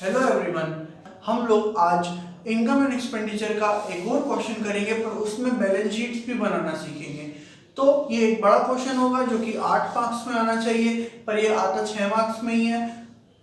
Hello everyone, हम लोग आज इनकम एंड एक्सपेंडिचर का एक और क्वेश्चन करेंगे, पर उसमें बैलेंस शीट्स भी बनाना सीखेंगे। तो ये एक बड़ा क्वेश्चन होगा जो कि 8 मार्क्स में आना चाहिए, पर ये आता 6 मार्क्स में ही है।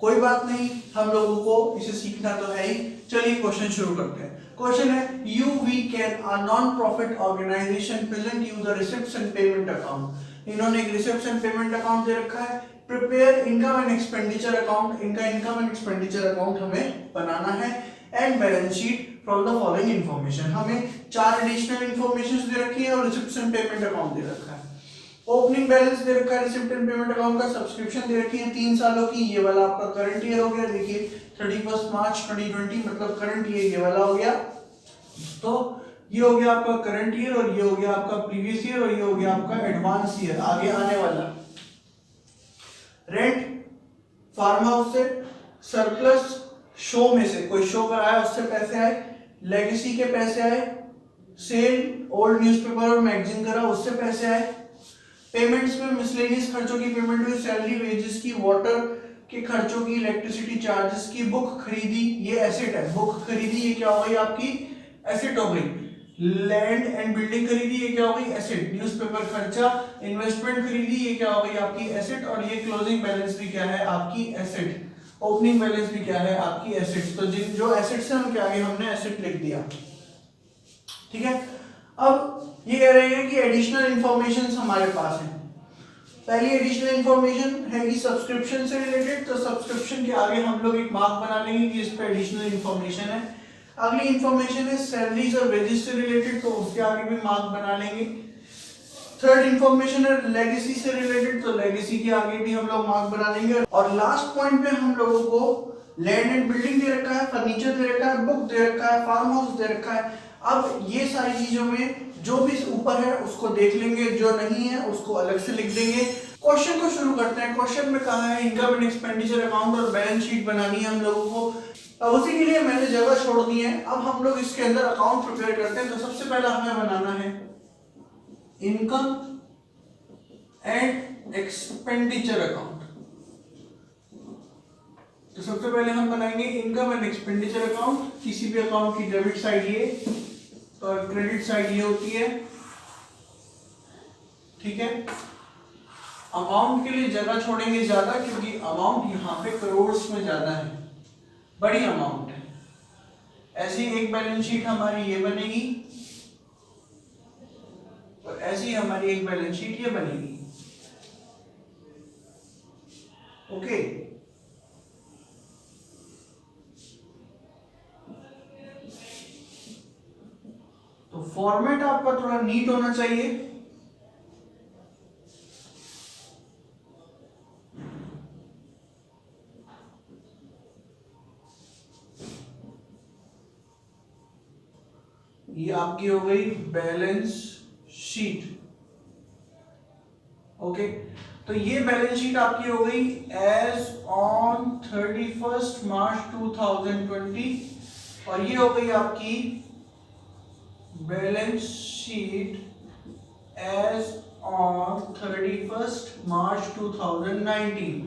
कोई बात नहीं, हम लोगों को इसे सीखना तो है ही। चलिए क्वेश्चन शुरू करते हैं। क्वेश्चन है, you we can a non profit organisation present you the receipts and payment account. इन्होंने एक रिसिप्ट्स एंड पेमेंट अकाउंट दे रखा है। Prepare income and expenditure account, इनका इनकम एंड एक्सपेंडिचर अकाउंट हमें बनाना है। And balance sheet from the following information, हमें 4 एडिशनल इंफॉर्मेशन दे रखी है और रिसिप्ट्स एंड पेमेंट अकाउंट दे रखा है। ओपनिंग बैलेंस दे रखा है रिसिप्ट एंड पेमेंट अकाउंट का, सब्सक्रिप्शन दे रखी है 3 सालों की। ये वाला आपका करंट ईयर हो गया, देखिए 31 मार्च 2020, मतलब करंट ईयर ये वाला हो गया। तो ये हो गया आपका करंट ईयर, और ये हो गया आपका प्रीवियस ईयर, और ये हो गया आपका एडवांस ईयर, आगे आने वाला। रेंट, फार्म हाउस से, सरप्लस, शो में से कोई शो कराया उससे पैसे आए, लेगेसी के पैसे आए, सेल ओल्ड न्यूज़पेपर और मैगजीन करा उससे पैसे आए, पेमेंट्स में मिसलेनियस खर्चों की पेमेंट हुई, सैलरी वेजेस की, वाटर के खर्चों की, इलेक्ट्रिसिटी चार्जेस की, बुक खरीदी, ये एसेट है। बुक खरीदी, ये क्या हो गई आपकी एसेट हो गई। लैंड एंड बिल्डिंग खरीदी, ये क्या हो गई एसेट। न्यूज़पेपर खर्चा, इन्वेस्टमेंट खरीदी, ये क्या हो गई आपकी एसेट। और ये क्लोजिंग बैलेंस भी क्या है आपकी एसेट। ओपनिंग बैलेंस भी क्या है आपकी एसेट। तो जिन जो एसेट्स हैं उनके आगे हमने एसेट लिख दिया, ठीक है। अब ये कह रहे हैं कि एडिशनल इंफॉर्मेशन हमारे पास है। पहली एडिशनल इंफॉर्मेशन है कि सब्सक्रिप्शन से रिलेटेड, तो सब्सक्रिप्शन के आगे हम लोग एक मार्क बना लेंगे कि इस पे एडिशनल इंफॉर्मेशन है। अगली इंफॉर्मेशन है सैलरीज और वेजेस से रिलेटेड, तो उसके आगे भी मार्क बना लेंगे। थर्ड इंफॉर्मेशन है लेगेसी से रिलेटेड, तो लेगेसी के आगे भी हम लोग मार्क बना लेंगे। और लास्ट पॉइंट पे हम लोगों को लैंड एंड बिल्डिंग दे रखा है, फर्नीचर दे रखा है, बुक दे रखा है, फार्म हाउस दे रखा है। अब ये सारी चीजों में जो भी ऊपर है उसको देख लेंगे, जो नहीं है उसको अलग से लिख देंगे। क्वेश्चन को शुरू करते हैं। क्वेश्चन में कहा है इनकम एंड एक्सपेंडिचर अकाउंट और बैलेंस शीट बनानी है हम लोगों को। अब उसी के लिए मैंने जगह छोड़ दी है। अब हम लोग इसके अंदर अकाउंट प्रिपेयर करते हैं। तो सबसे पहला हमें बनाना है इनकम एंड एक्सपेंडिचर अकाउंट। तो सबसे पहले हम बनाएंगे इनकम एंड एक्सपेंडिचर अकाउंट। किसी भी अकाउंट की डेबिट साइड ये और क्रेडिट साइड ये होती है, ठीक है। अमाउंट के लिए जगह छोड़ेंगे ज्यादा, क्योंकि अमाउंट यहाँ पे करोड़ में ज्यादा है, बड़ी अमाउंट है। ऐसी एक बैलेंस शीट हमारी ये बनेगी और ऐसी हमारी एक बैलेंस शीट ये बनेगी, ओके। तो फॉर्मेट आपका थोड़ा नीट होना चाहिए। ये आपकी हो गई बैलेंस शीट, ओके। तो ये बैलेंस शीट आपकी हो गई एज ऑन 31 मार्च 2020, और ये हो गई आपकी बैलेंस शीट एज ऑन 31 मार्च 2019।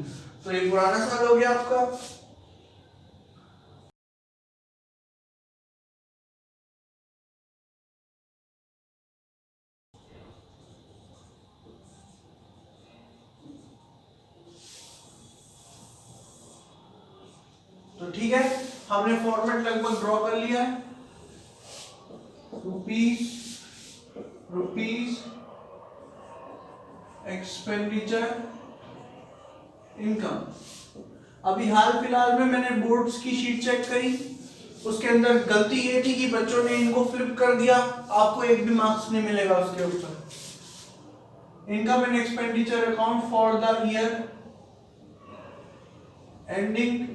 तो ये पुराना साल हो गया आपका। तो ठीक है, हमने फॉर्मेट लगभग ड्रॉ कर लिया है। Rupees expenditure income. अभी हाल फिलहाल में मैंने बोर्ड्स की शीट चेक करी, उसके अंदर गलती ये थी कि बच्चों ने इनको फ्लिप कर दिया। आपको एक भी मार्क्स नहीं मिलेगा उसके ऊपर। Income and expenditure account for the year ending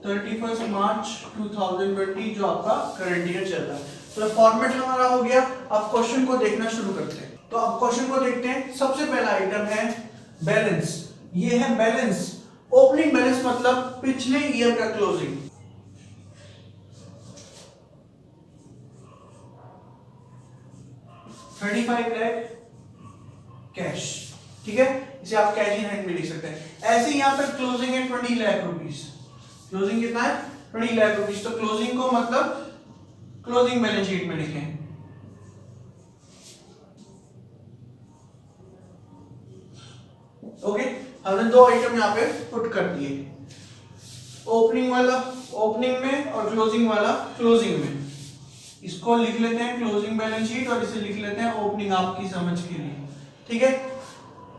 31 मार्च 2020, जो आपका करंट ईयर चल रहा है। तो फॉर्मेट हमारा हो गया। अब क्वेश्चन को देखना शुरू करते हैं। तो अब क्वेश्चन को देखते हैं। सबसे पहला आइटम है बैलेंस। ये है बैलेंस। ओपनिंग बैलेंस मतलब पिछले ईयर का क्लोजिंग। $35 लाख कैश, ठीक है। इसे आप कैश इन हैंड भी लिख सकते हैं। ऐसे यहां पर क्लोजिंग है 20 लाख रुपीस। क्लोजिंग कितना है 20 लाख रुपीस। तो क्लोजिंग को मतलब क्लोजिंग बैलेंस शीट में लिखें। ओके, हमने दो आइटम यहाँ पे पुट कर दिए, ओपनिंग वाला ओपनिंग में और क्लोजिंग वाला क्लोजिंग में। इसको लिख लेते हैं क्लोजिंग बैलेंस शीट और इसे लिख लेते हैं ओपनिंग, आपकी समझ के लिए। ठीक है,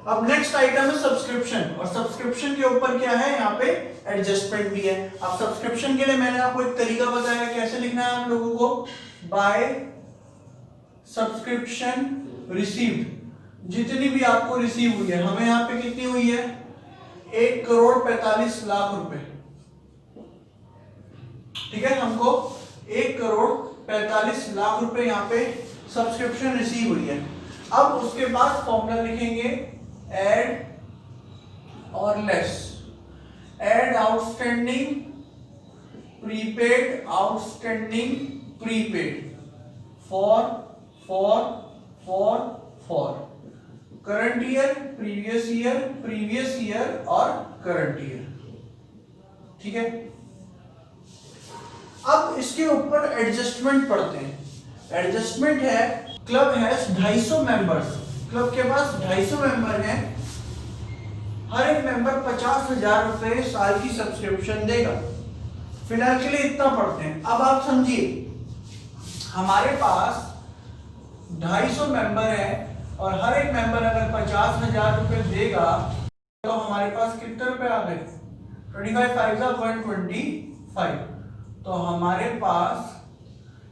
अब नेक्स्ट आइटम है सब्सक्रिप्शन, और सब्सक्रिप्शन के ऊपर क्या है, यहाँ पे एडजस्टमेंट भी है। अब सब्सक्रिप्शन के लिए मैंने आपको एक तरीका बताया कैसे लिखना है हम लोगों को, बाय सब्सक्रिप्शन रिसीव्ड। जितनी भी आपको रिसीव हुई है, हमें यहाँ पे कितनी हुई है, 1,45,00,000 रुपए। ठीक है, हमको 1,45,00,000 रुपए यहाँ पे सब्सक्रिप्शन रिसीव हुई है। अब उसके बाद फॉर्मूला लिखेंगे एड और less, add outstanding prepaid, outstanding prepaid for current year, previous year और करंट ईयर। ठीक है, अब इसके ऊपर एडजस्टमेंट पढ़ते हैं। एडजस्टमेंट है, क्लब हैज 250 मेंबर्स, क्लब के पास 250 मेंबर हैं, हर एक मेंबर 50,000 रुपए साल की सब्सक्रिप्शन देगा। फिलहाल के लिए इतना पढ़ते हैं। अब आप समझिए, हमारे पास 250 मेंबर है और हर एक मेंबर अगर 50,000 रुपए देगा तो हमारे पास कितने रुपए आ गए, 25 5 125। तो हमारे पास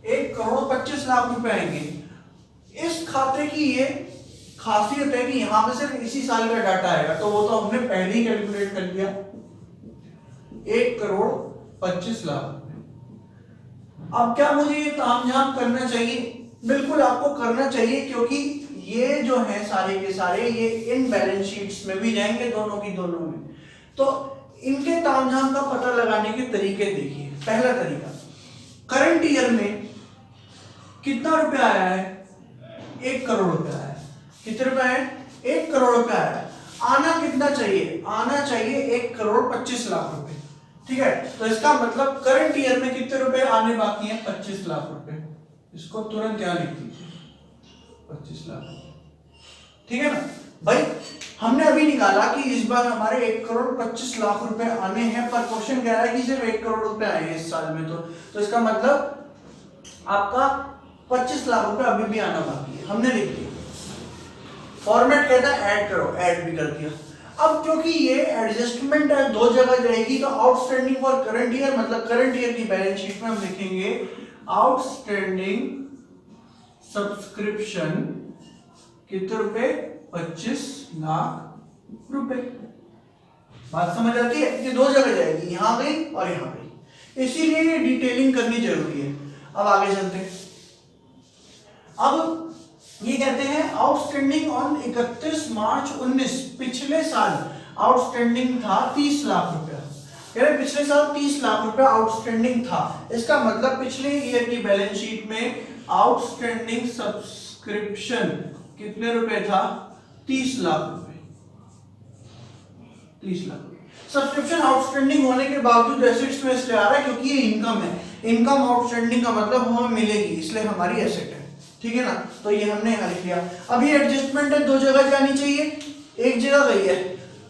1,25,00,000 रुपए आएंगे। इस खाते की ये खासियत है कि यहां पे सिर्फ इसी साल का डाटा आएगा, तो वो तो हमने पहले ही कैलकुलेट कर लिया, 1,25,00,000। अब क्या मुझे ये तामझाम करना चाहिए? बिल्कुल आपको करना चाहिए, क्योंकि ये जो है सारे के सारे ये इन बैलेंस शीट्स में भी जाएंगे, दोनों की दोनों में। तो इनके तामझाम का पता लगाने के तरीके देखिए। पहला तरीका, करंट ईयर में कितना रुपया आया है, 1 करोड़ रुपया आया है। कितने रुपए है, 1 करोड़ रुपया आया है। आना कितना चाहिए, आना चाहिए 1,25,00,000 रुपए। ठीक है, तो इसका मतलब करंट ईयर में कितने रुपए आने बाकी हैं, 25,00,000 रुपए। इसको तुरंत यहां लिख दीजिए, 25,00,000। ठीक है ना भाई, हमने अभी निकाला कि इस बार हमारे 1,25,00,000 रुपए आने हैं, पर क्वेश्चन कह रहा है कि सिर्फ 1 करोड़ रुपए आए हैं इस साल में। तो इसका मतलब आपका 25,00,000 रुपए अभी भी आना बाकी है। हमने लिख दिया, फॉर्मेट कहता है ऐड करो, ऐड भी कर दिया। अब क्योंकि ये एडजस्टमेंट है, दो जगह जाएगी, तो आउटस्टैंडिंग फॉर करंट ईयर मतलब करंट ईयर की बैलेंस शीट में हम लिखेंगे आउटस्टैंडिंग सब्सक्रिप्शन कितने रुपए, 25,00,000 रुपए। बात समझ आती है? ये दो जगह जाएगी, यहां गई और यहां गई, इसीलिए ये डिटेलिंग करनी जरूरी है। अब आगे चलते हैं। अब ये कहते हैं आउटस्टैंडिंग ऑन 31 मार्च 19, पिछले साल आउटस्टैंडिंग था 30,00,000 रुपया। कह रहे पिछले साल 30,00,000 रुपया आउटस्टैंडिंग था। इसका मतलब पिछले ईयर की बैलेंस शीट में आउटस्टैंडिंग सब्सक्रिप्शन कितने रुपए था, 30,00,000 रुपए। 30,00,000 सब्सक्रिप्शन आउटस्टैंडिंग होने के बावजूद एसेट्स में इसलिए आ रहा है क्योंकि ये इनकम है। इनकम आउटस्टैंडिंग का मतलब हमें मिलेगी, इसलिए हमारी एसेट है। ठीक है ना, तो ये हमने यहां लिख लिया। अभी एडजस्टमेंट है, दो जगह जानी चाहिए, एक जगह गई है।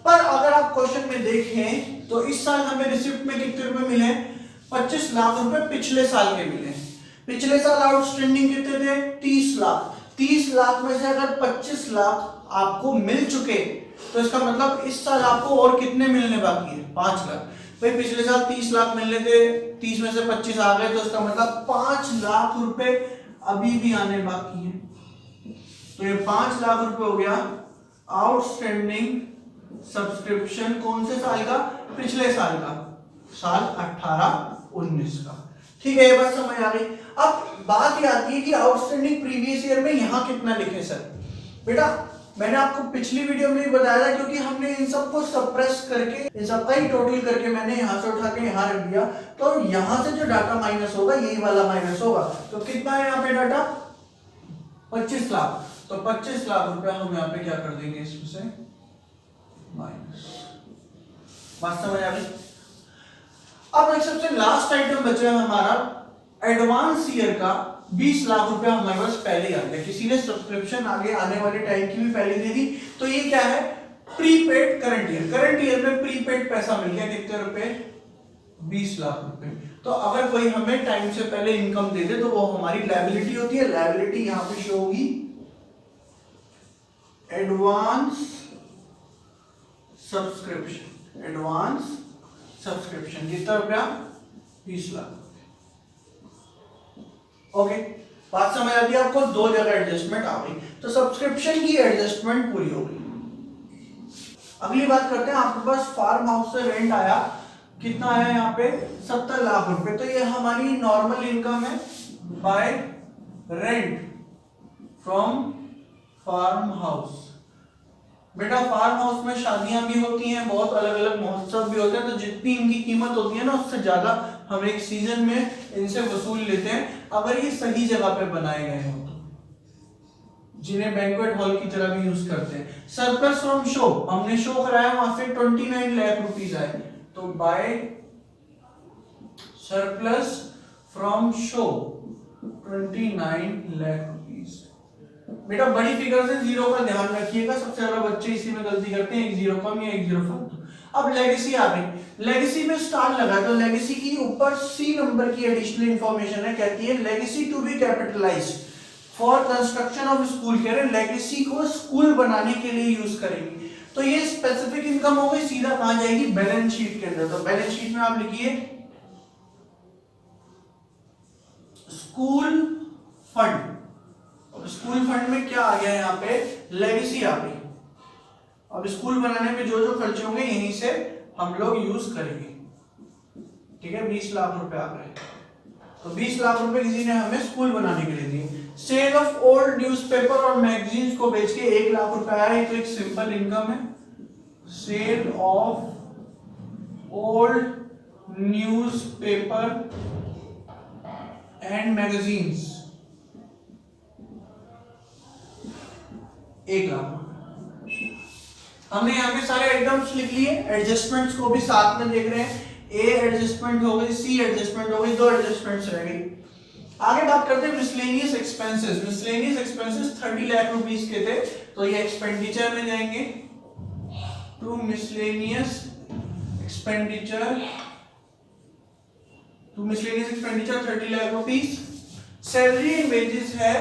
पर अगर आप क्वेश्चन में देखें तो इस साल हमें रिसिप्ट में कितने रुपए मिले, 25,00,000 रुपए पिछले साल के मिले। पिछले साल आउटस्टैंडिंग कितने थे, 30,00,000। 30,00,000 में से अगर 25,00,000 आपको मिल चुके तो इसका मतलब इस साल आपको और कितने मिलने बाकी है, 5,00,000। भाई पिछले साल 30,00,000 मिलने थे, 30 में से 25 आ गए, तो इसका मतलब 5,00,000 रुपए अभी भी आने बाकी है। तो ये 5,00,000 रुपए हो गया आउटस्टैंडिंग सब्सक्रिप्शन कौन से साल का, पिछले साल का, साल 18-19 का। ठीक है, ये बात समझ आ गई। अब बात ये आती है कि आउटस्टैंडिंग प्रीवियस ईयर में यहां कितना लिखे सर। बेटा मैंने आपको पिछली वीडियो में भी बताया था, क्योंकि हमने इन सबको सप्रेस करके, इन सबका ही टोटल करके मैंने यहां से उठा के यहां रख दिया, तो यहां से जो डाटा माइनस होगा यही वाला माइनस होगा। तो कितना है यहाँ पे डाटा, 25,00,000। तो 25,00,000 रुपया हम यहाँ पे क्या कर देंगे, इसमें से माइनस। बात समझ आ गई। अब एक सबसे लास्ट आइटम बचा है हमारा एडवांस ईयर का 20 लाख रुपया हमारे पास पहले आ गया, किसी ने सब्सक्रिप्शन आगे आने वाले टाइम की भी पहले दे दी। तो ये क्या है, prepaid current year, current year में प्रीपेड पैसा मिल गया, कितने रुपए, 20 लाख रुपए। तो अगर कोई हमें टाइम से पहले इनकम दे दे तो वो हमारी लायबिलिटी होती है, लायबिलिटी यहां पे शो होगी एडवांस सब्सक्रिप्शन, एडवांस सब्सक्रिप्शन कितना रुपया, 20 लाख। ओके, बात समझ आती है आपको, दो जगह एडजस्टमेंट आ गई, तो सब्सक्रिप्शन की एडजस्टमेंट पूरी हो गई। अगली बात करते हैं, आपके पास फार्म हाउस से रेंट आया, कितना आया यहाँ पे, 70 लाख रुपए। तो ये हमारी नॉर्मल इनकम है by rent from farm house. बेटा फार्म हाउस में शादियां भी होती हैं, बहुत अलग अलग महोत्सव भी होते हैं, तो जितनी इनकी कीमत होती है ना उससे ज्यादा हम एक सीजन में इनसे वसूल लेते हैं, अगर ये सही जगह पे बनाए गए हो तो, जिन्हें बैंक्वेट हॉल की तरह भी यूज करते हैं। सरप्लस फ्रॉम शो, हमने शो कराया वहां से 29 लाख रुपीस आए, तो by surplus from show 29 lakh rupees. बेटा बड़ी फिगर से जीरो का ध्यान रखिएगा, सबसे ज्यादा बच्चे इसी में गलती करते हैं, एक जीरो कम या एक जीरो फालतू। अब लेगेसी आ गई, लेगेसी में स्टार लगा, तो लेगेसी की ऊपर सी नंबर की एडिशनल इंफॉर्मेशन है, कहती है legacy to be capitalised for construction of school. कह रहे हैं लेगेसी को स्कूल बनाने के लिए यूज करेंगे। तो ये स्पेसिफिक इनकम हो गई, सीधा कहां जाएगी, बैलेंस शीट के अंदर। तो बैलेंस शीट में आप लिखिए स्कूल फंड, स्कूल फंड में क्या आ गया, यहाँ पे लेगेसी आ गई। अब स्कूल बनाने में जो जो खर्चे होंगे यहीं से हम लोग यूज करेंगे, ठीक है। 20 लाख रुपए आ गए, तो 20 लाख रुपए किसी ने हमें स्कूल बनाने के लिए दिए। सेल ऑफ ओल्ड न्यूज़पेपर और मैगजीन्स को बेच के 1 लाख रुपए आया, तो एक सिंपल इनकम है। Sale of old newspaper and magazines 1 lakh. हमने यहाँ पे सारे आइटम्स लिख लिए, एडजस्टमेंट्स को भी साथ में देख रहे हैं, ए एडजस्टमेंट हो गई, सी एडजस्टमेंट हो गई, 2 एडजस्टमेंट्स रह गई। आगे बात करते हैं miscellaneous expenses. Miscellaneous expenses 30 lakh rupees के थे, तो ये एक्सपेंडिचर में जाएंगे, to miscellaneous expenditure, 30 lakh rupees. Salary and wages है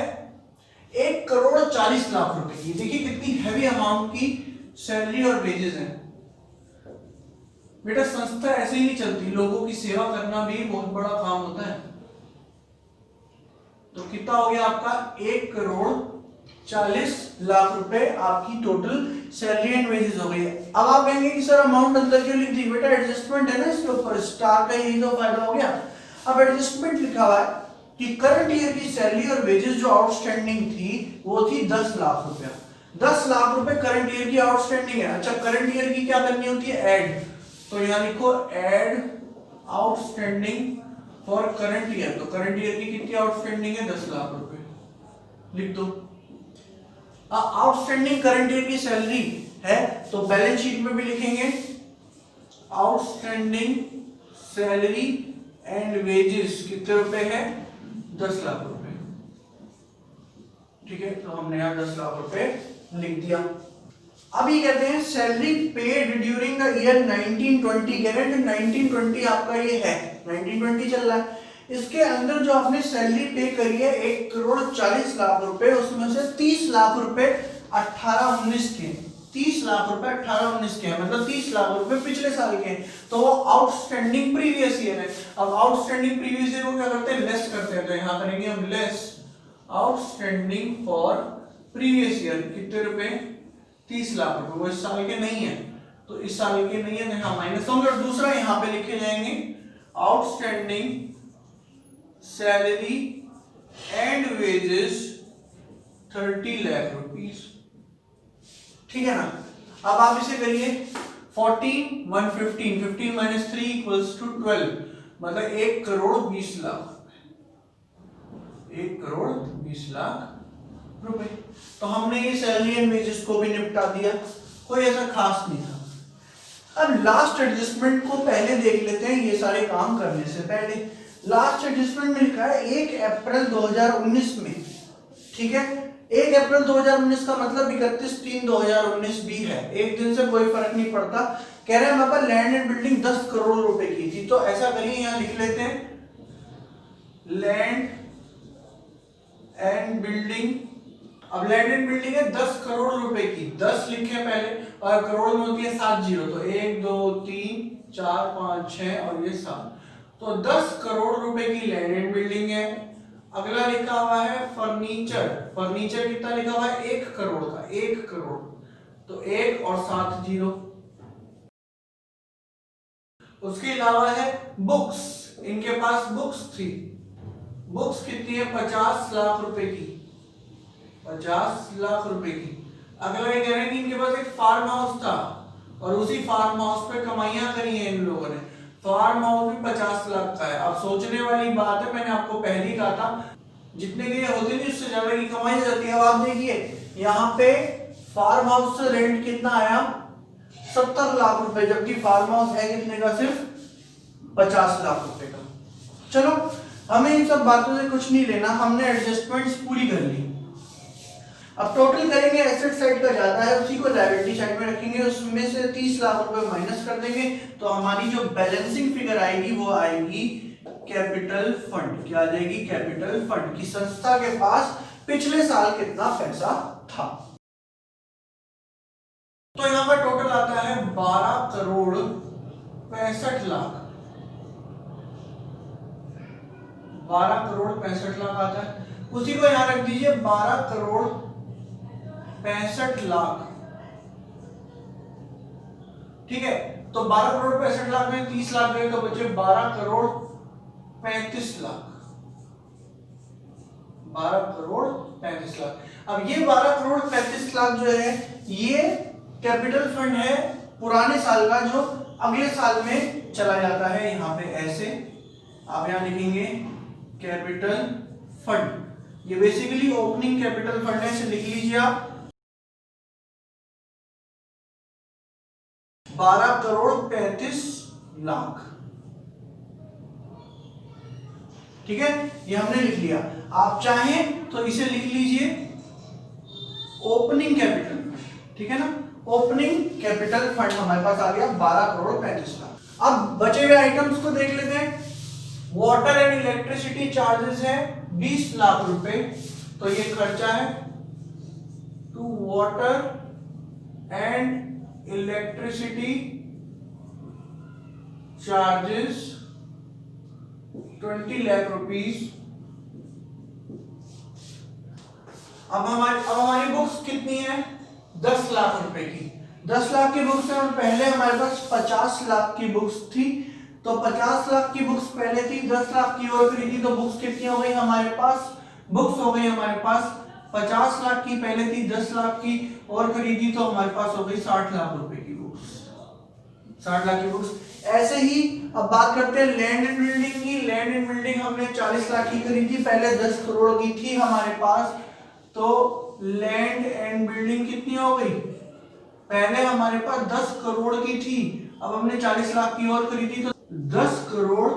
1,40 लाख रुपए की। देखिए कितनी हैवी अमाउंट की सैलरी और वेजेस हैं। बेटा संस्था ऐसे ही नहीं चलती, लोगों की सेवा करना भी बहुत बड़ा काम होता है। तो कितना हो गया आपका, 1,40 लाख रुपए आपकी टोटल सैलरी एंड वेजेस हो गई। अब आप कहेंगे कि सर अमाउंट अंदर क्यों लिख दी, बेटा एडजस्टमेंट है ना इसके ऊपर, स्टार का यही तो फायदा हो गया। अब एडजस्टमेंट लिखा हुआ है कि करंट ईयर की सैलरी और वेजेस जो आउटस्टैंडिंग थी वो थी 10 लाख रुपया। 10 लाख रुपए करंट ईयर की आउटस्टैंडिंग है। अच्छा करंट ईयर की क्या करनी होती है, ऐड, तो यहां लिखो add outstanding for current year. तो करंट ईयर की कितनी आउटस्टैंडिंग है, 10 लाख रुपए, लिख दो। आउटस्टैंडिंग करंट ईयर की सैलरी है, तो बैलेंस शीट में भी लिखेंगे आउटस्टैंडिंग सैलरी एंड वेजेस कितने रुपए है, 10 लाख रुपए, ठीक है। तो हमने यहां 10 लाख रुपए लिख दिया। अभी कहते हैं salary paid during the year 1920, कह रहे हैं 1920 आपका ये है, 1920 चल रहा है, इसके अंदर जो आपने सैलरी पे करी है 1,40 लाख रुपए, उसमें से 30 लाख रुपए 18-19 के, 30 लाख रुपए 18-19 के हैं, मतलब 30 लाख रुपए पिछले साल के हैं, तो वो आउटस्टैंडिंग प्रीवियस ईयर है। अब आउटस्टैंडिंग प्रीवियस ईयर को क्या करते हैं, लेस करते हैं, तो यहां करेंगे हम less outstanding for previous year, कितने रुपए, 30 लाख रुपए। वो इस साल के नहीं है, तो इस साल के नहीं है, तो यहां माइनस होंगे, और दूसरा यहां पे लिखे जाएंगे outstanding salary and wages 30 lakh rupees, ठीक है ना। अब आप इसे करिए 14 115, 15 माइनस 3 इक्वल्स टू 12, मतलब 1,20,00,000, 1,20,00,000 रुपए। तो हमने ये सैलरी एंड वेजेस को भी निपटा दिया, कोई ऐसा खास नहीं था। अब लास्ट एडजस्टमेंट को पहले देख लेते हैं, ये सारे काम करने से पहले। लास्ट एडजस्टमेंट में लिखा है 1 अप्रैल 2019 में, ठीक है। 1 अप्रैल 2019 का मतलब 31/3/2019 भी है, एक दिन से कोई फर्क नहीं पड़ता। कह रहे हैं हमारे पास लैंड एंड बिल्डिंग 10 करोड़ रुपए की थी, तो ऐसा करिए यहाँ लिख लेते हैं लैंड एंड बिल्डिंग। अब लैंड एंड बिल्डिंग है 10 करोड़ रुपए की, 10 लिखे पहले, और करोड़ में होती है 7 जीरो, तो 1 2 3 4 5 6 और ये 7, तो 10 करोड़ रुपए की लैंड एंड बिल्डिंग है। अगला लिखा हुआ है फर्नीचर, फर्नीचर कितना लिखा हुआ है 1 करोड़ का, 1 करोड़, तो 1 और 7 जीरो। उसके अलावा है बुक्स, इनके पास बुक्स थी, बुक्स कितनी है 50 लाख रुपए की, 50 लाख रुपए की। अगला ये कह रहे हैं कि इनके पास एक फार्म हाउस था और उसी फार्म हाउस पे कमाइयां करी हैं इन लोगों ने, फार्म हाउस भी 50 लाख का है। अब सोचने वाली बात है, मैंने आपको पहले ही कहा था जितने के होते नहीं उससे ज्यादा की कमाई जाती है। अब आप देखिए यहाँ पे फार्म हाउस से रेंट कितना आया 70 लाख रुपए, जबकि फार्म हाउस है कितने का, सिर्फ 50 लाख रुपए का। चलो हमें इन सब बातों से कुछ नहीं लेना, हमने एडजस्टमेंट्स पूरी कर ली। अब टोटल करेंगे, एसेट साइड का ज्यादा है उसी को लायबिलिटी साइड में रखेंगे, उसमें से 30 लाख रुपए माइनस कर देंगे, तो हमारी जो बैलेंसिंग फिगर आएगी वो आएगी कैपिटल फंड। क्या आ जाएगी, कैपिटल फंड, की संस्था के पास पिछले साल कितना पैसा था। तो यहां पर टोटल आता है 12 करोड़ 65 लाख, 12 करोड़ 65 लाख आता है। उसी को यहां रख दीजिए 12 करोड़ 65 लाख, ठीक है। तो 12 करोड़ 65 लाख में 30 लाख गए तो बचे 12 करोड़ 35 लाख, 12 करोड़ 35 लाख। अब ये 12 करोड़ 35 लाख जो है ये कैपिटल फंड है पुराने साल का, जो अगले साल में चला जाता है। यहां पे ऐसे आप यहां लिखेंगे कैपिटल फंड, ये बेसिकली ओपनिंग कैपिटल फंड है, इसे लिख लीजिए आप 12 करोड़ 35 लाख, ठीक है। ये हमने लिख लिया। आप चाहें तो इसे लिख लीजिए ओपनिंग कैपिटल फंड, ठीक है ना। ओपनिंग कैपिटल फंड हमारे पास आ गया 12 करोड़ 35 लाख। अब बचे हुए आइटम्स को देख लेते हैं। वाटर एंड इलेक्ट्रिसिटी चार्जेस है 20 लाख रुपए, तो ये खर्चा है to water and electricity charges 20 lakh rupees. अब हमारी बुक्स कितनी है 10 लाख रुपए की, 10 लाख की बुक्स है और पहले हमारे पास 50 लाख की बुक्स थी, तो 50 लाख की बुक्स पहले थी, 10 लाख की और खरीदी, तो बुक्स कितनी हो गई हमारे पास, बुक्स हो गई हमारे पास 50 लाख की पहले थी, 10 लाख की और खरीदी, तो हमारे पास हो गई 60 लाख रुपए की बुक्स, 60 लाख की बुक्स। ऐसे ही अब बात करते हैं लैंड एंड बिल्डिंग की। लैंड एंड बिल्डिंग हमने 40 लाख की खरीदी, पहले 10 करोड़ की थी हमारे पास, तो लैंड एंड बिल्डिंग कितनी हो गई, पहले हमारे पास 10 करोड़ की थी, अब हमने 40 लाख की और खरीदी, तो 10 करोड़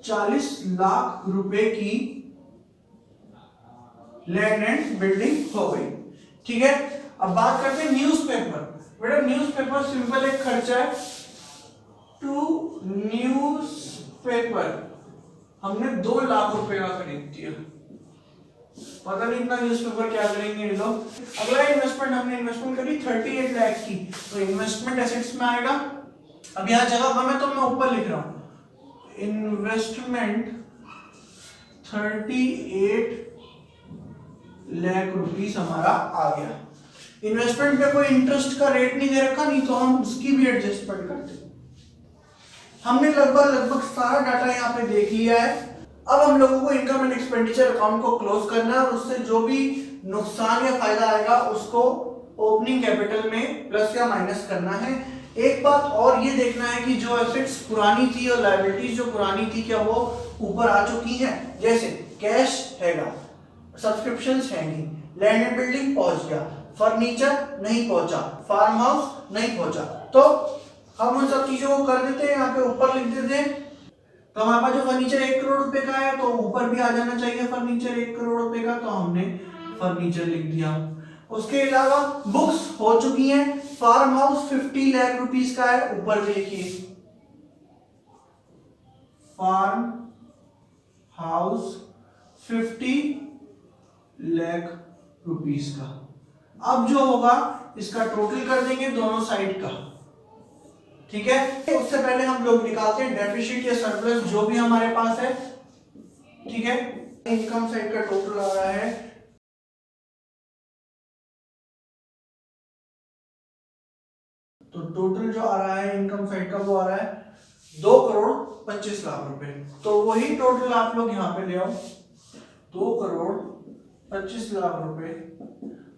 40 लाख रुपए की लैंड एंड बिल्डिंग हो गई, ठीक है। अब बात करते हैं न्यूज़पेपर। बेटा न्यूज़पेपर सिंपल एक खर्चा है टू न्यूज़पेपर, हमने 2 लाख रुपए का खरीद दिया, पता नहीं इतना न्यूज़पेपर क्या करेंगे ये लोग। अगला इन्वेस्टमेंट, हमने इन्वेस्टमेंट करी 38 लाख की, तो इन्वेस्टमेंट एसेट्स में आएगा। अब यहाँ जगह मैं तो मैं ऊपर लिख रहा हूँ इन्वेस्टमेंट 38 लाख रुपीस हमारा आ गया। इन्वेस्टमेंट पे कोई इंटरेस्ट का रेट नहीं दे रखा, नहीं तो हम उसकी भी एडजस्टमेंट करते। हमने लगभग सारा डाटा यहाँ पे देख लिया है। अब हम लोगों को इनकम एंड एक्सपेंडिचर अकाउंट को क्लोज करना है और उससे जो भी नुकसान या फायदा आएगा उसको ओपनिंग कैपिटल में प्लस या माइनस करना है। एक बात और ये देखना है कि जो एसेट्स पुरानी थी और लायबिलिटीज जो पुरानी थी क्या वो ऊपर आ चुकी हैं। जैसे कैश हैगा, सब्सक्रिप्शंस है नहीं, लैंड एंड बिल्डिंग पहुंच गया, फर्नीचर नहीं पहुंचा, फार्म हाउस नहीं पहुंचा, तो हम उन सब चीजों को कर देते हैं, यहाँ पे ऊपर लिख देते हैं। तो हमारे पास जो फर्नीचर 1 करोड़ रुपए का है तो ऊपर भी आ जाना चाहिए फर्नीचर 1 करोड़ रुपए का, तो हमने फर्नीचर लिख दिया। उसके अलावा बुक्स हो चुकी हैं। फार्म हाउस 50 लाख रुपीस का है, ऊपर भी लिखिए फार्म हाउस 50 लाख रुपीस का। अब जो होगा इसका टोटल कर देंगे दोनों साइड का, ठीक है। उससे पहले हम लोग निकालते हैं डेफिसिट या सरप्लस जो भी हमारे पास है, ठीक है। इनकम साइड का टोटल आ रहा है, तो टोटल जो आ रहा है इनकम साइड का वो आ रहा है 2 करोड़ 25 लाख रुपए। तो वही टोटल आप लोग यहाँ पे ले आओ, 2 करोड़ 25 लाख रुपए।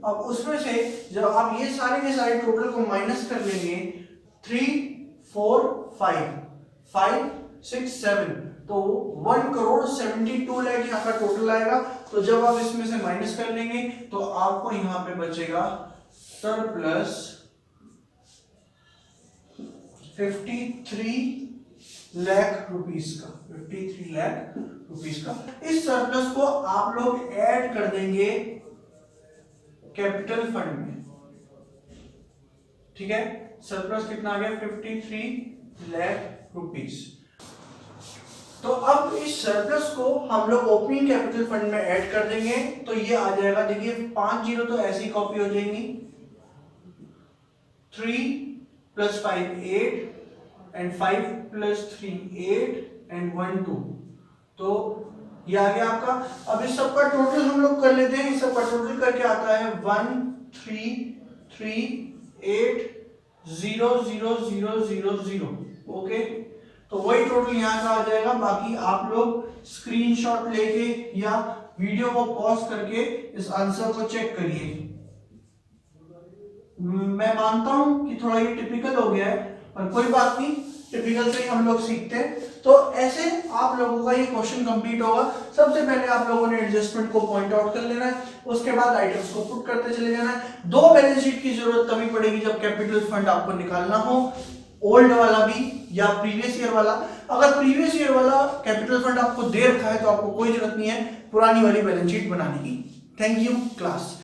अब उसमें से जब आप ये सारे के सारे टोटल को माइनस कर लेंगे, 3 4 5 5 6 7, तो 1 करोड़ 72 लाख यहाँ का टोटल आएगा। तो जब आप इसमें से माइनस कर लेंगे तो आपको यहाँ पे बचेगा सरप्लस 53 लाख रुपीस का, 53 लाख रुपीस का। इस सरप्लस को आप लोग ऐड कर देंगे कैपिटल फंड में, ठीक है। सरप्लस कितना आ गया 53 लाख रुपीस। तो अब इस सरप्लस को हम लोग ओपनिंग कैपिटल फंड में ऐड कर देंगे, तो ये आ जाएगा, देखिए 5 जीरो तो ऐसी कॉपी हो जाएंगी, 3 + 5 8 एंड 5 + 3 8 एंड 1 2, तो ये आ गया आपका। अब इस सब का टोटल हम लोग कर लेते हैं। इस सब का टोटल करके आता है 1 3 3 8 0 0 0 0 0, ओके। तो वही टोटल यहाँ का आ जाएगा। बाकी आप लोग स्क्रीनशॉट लेके या वीडियो को पॉज करके इस आंसर को चेक करिए। मैं मानता हूं कि थोड़ा ये टिपिकल हो गया है, पर कोई बात नहीं, टिपिकल से ही हम लोग सीखते हैं। तो ऐसे आप लोगों का ये क्वेश्चन कंप्लीट होगा। सबसे पहले आप लोगों ने एडजस्टमेंट को पॉइंट आउट कर लेना है, उसके बाद आइटम्स को पुट करते चले जाना है। 2 बैलेंस शीट की जरूरत तभी पड़ेगी जब कैपिटल फंड आपको निकालना हो, ओल्ड वाला भी या प्रीवियस ईयर वाला। अगर प्रीवियस ईयर वाला कैपिटल फंड आपको दे रखा है तो आपको कोई जरूरत नहीं है पुरानी वाली बैलेंस शीट बनाने की। Thank you class.